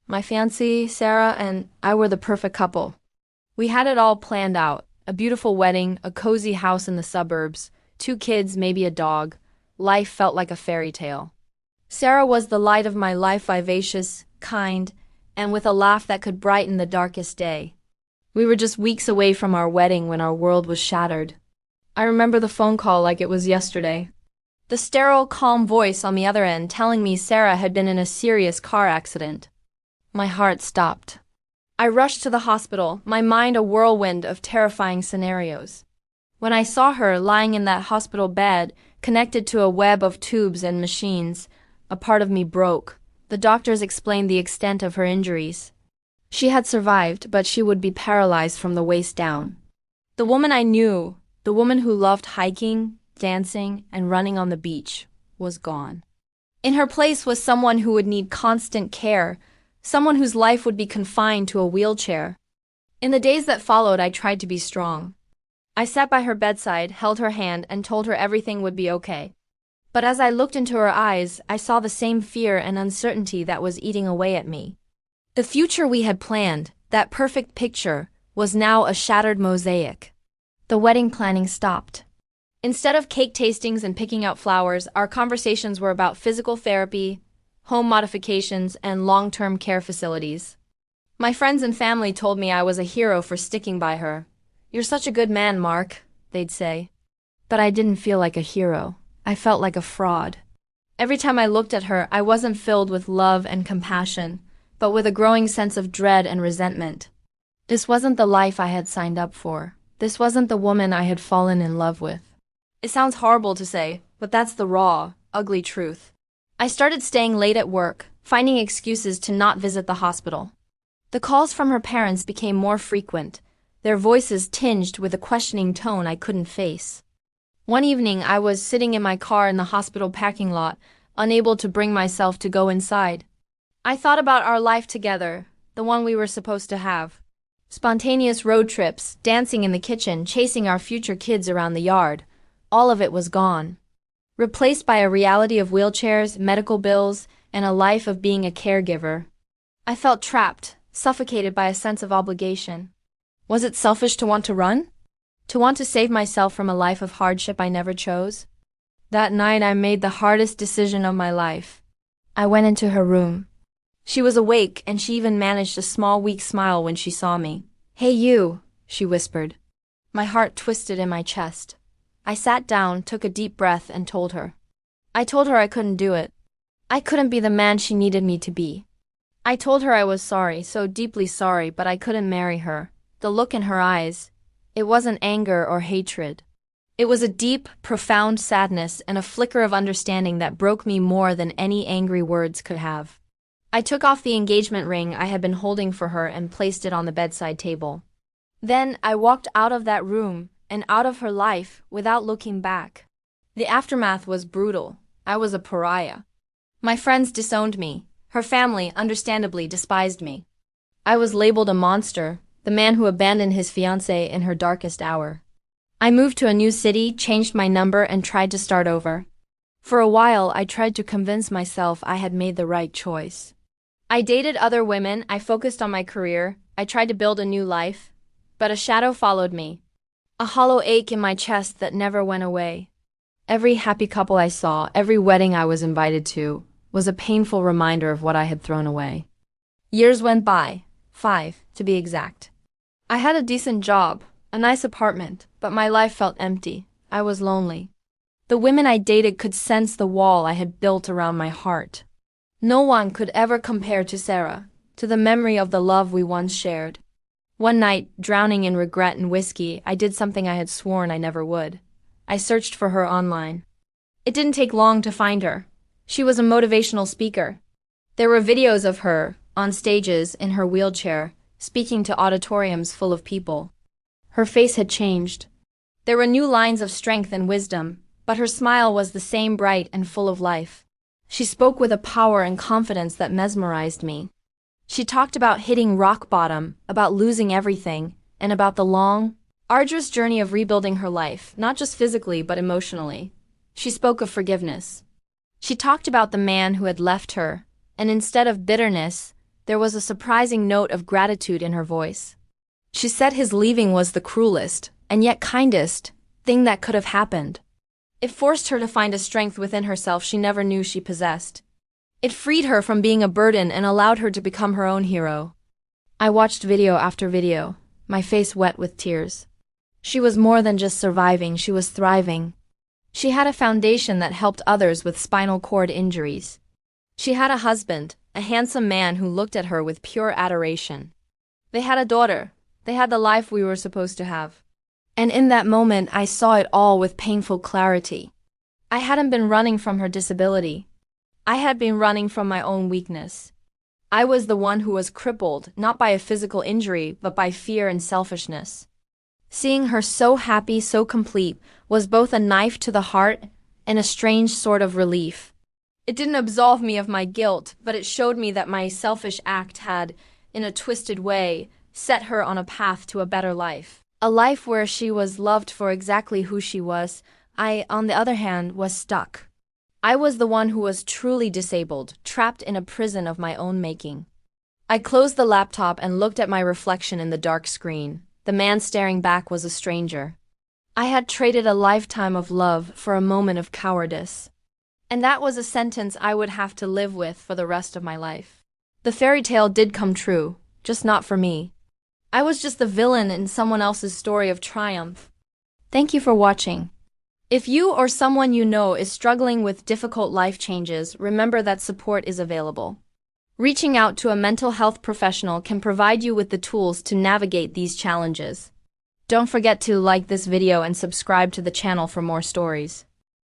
My fiancée, Sarah, and I were the perfect couple. We had it all planned out. A beautiful wedding, a cozy house in the suburbs, 2 kids, maybe a dog. Life felt like a fairy tale. Sarah was the light of my life, vivacious, kind, and with a laugh that could brighten the darkest day. We were just weeks away from our wedding when our world was shattered. I remember the phone call like it was yesterday. The sterile, calm voice on the other end telling me Sarah had been in a serious car accident. My heart stopped. I rushed to the hospital, my mind a whirlwind of terrifying scenarios. When I saw her lying in that hospital bed, connected to a web of tubes and machines, a part of me broke. The doctors explained the extent of her injuries. She had survived, but she would be paralyzed from the waist down. The woman I knew, the woman who loved hiking, dancing, and running on the beach, was gone. In her place was someone who would need constant care, someone whose life would be confined to a wheelchair. In the days that followed, I tried to be strong. I sat by her bedside, held her hand, and told her everything would be okay. But as I looked into her eyes, I saw the same fear and uncertainty that was eating away at me. The future we had planned, that perfect picture, was now a shattered mosaic. The wedding planning stopped. Instead of cake tastings and picking out flowers, our conversations were about physical therapy, home modifications, and long-term care facilities. My friends and family told me I was a hero for sticking by her. "You're such a good man, Mark," they'd say. But I didn't feel like a hero. I felt like a fraud. Every time I looked at her, I wasn't filled with love and compassion, but with a growing sense of dread and resentment. This wasn't the life I had signed up for. This wasn't the woman I had fallen in love with. It sounds horrible to say, but that's the raw, ugly truth. I started staying late at work, finding excuses to not visit the hospital. The calls from her parents became more frequent, their voices tinged with a questioning tone I couldn't face. One evening, I was sitting in my car in the hospital parking lot, unable to bring myself to go inside. I thought about our life together, the one we were supposed to have. Spontaneous road trips, dancing in the kitchen, chasing our future kids around the yard. All of it was gone. Replaced by a reality of wheelchairs, medical bills, and a life of being a caregiver. I felt trapped, suffocated by a sense of obligation. Was it selfish to want to run? To want to save myself from a life of hardship I never chose? That night I made the hardest decision of my life. I went into her room. She was awake, and she even managed a small, weak smile when she saw me. "Hey you," she whispered. My heart twisted in my chest. I sat down, took a deep breath, and told her. I told her I couldn't do it. I couldn't be the man she needed me to be. I told her I was sorry, so deeply sorry, but I couldn't marry her. The look in her eyes, it wasn't anger or hatred. It was a deep, profound sadness and a flicker of understanding that broke me more than any angry words could have. I took off the engagement ring I had been holding for her and placed it on the bedside table. Then I walked out of that room and out of her life without looking back. The aftermath was brutal. I was a pariah. My friends disowned me. Her family, understandably, despised me. I was labeled a monster, the man who abandoned his fiancée in her darkest hour. I moved to a new city, changed my number, and tried to start over. For a while, I tried to convince myself I had made the right choice. I dated other women, I focused on my career, I tried to build a new life. But a shadow followed me. A hollow ache in my chest that never went away. Every happy couple I saw, every wedding I was invited to, was a painful reminder of what I had thrown away. Years went by, 5, to be exact. I had a decent job, a nice apartment, but my life felt empty. I was lonely. The women I dated could sense the wall I had built around my heart. No one could ever compare to Sarah, to the memory of the love we once shared. One night, drowning in regret and whiskey, I did something I had sworn I never would. I searched for her online. It didn't take long to find her. She was a motivational speaker. There were videos of her, on stages, in her wheelchair, speaking to auditoriums full of people. Her face had changed. There were new lines of strength and wisdom, but her smile was the same bright and full of life. She spoke with a power and confidence that mesmerized me. She talked about hitting rock bottom, about losing everything, and about the long, arduous journey of rebuilding her life, not just physically but emotionally. She spoke of forgiveness. She talked about the man who had left her, and instead of bitterness, There was a surprising note of gratitude in her voice. She said his leaving was the cruelest, and yet kindest, thing that could have happened. It forced her to find a strength within herself she never knew she possessed. It freed her from being a burden and allowed her to become her own hero. I watched video after video, my face wet with tears. She was more than just surviving, she was thriving. She had a foundation that helped others with spinal cord injuries. She had a husband, a handsome man who looked at her with pure adoration. They had a daughter. They had the life we were supposed to have. And in that moment, I saw it all with painful clarity. I hadn't been running from her disability. I had been running from my own weakness. I was the one who was crippled, not by a physical injury, but by fear and selfishness. Seeing her so happy, so complete, was both a knife to the heart and a strange sort of relief. It didn't absolve me of my guilt, but it showed me that my selfish act had, in a twisted way, set her on a path to a better life. A life where she was loved for exactly who she was. I, on the other hand, was stuck. I was the one who was truly disabled, trapped in a prison of my own making. I closed the laptop and looked at my reflection in the dark screen. The man staring back was a stranger. I had traded a lifetime of love for a moment of cowardice. And that was a sentence I would have to live with for the rest of my life. The fairy tale did come true, just not for me. I was just the villain in someone else's story of triumph. Thank you for watching. If you or someone you know is struggling with difficult life changes, remember that support is available. Reaching out to a mental health professional can provide you with the tools to navigate these challenges. Don't forget to like this video and subscribe to the channel for more stories.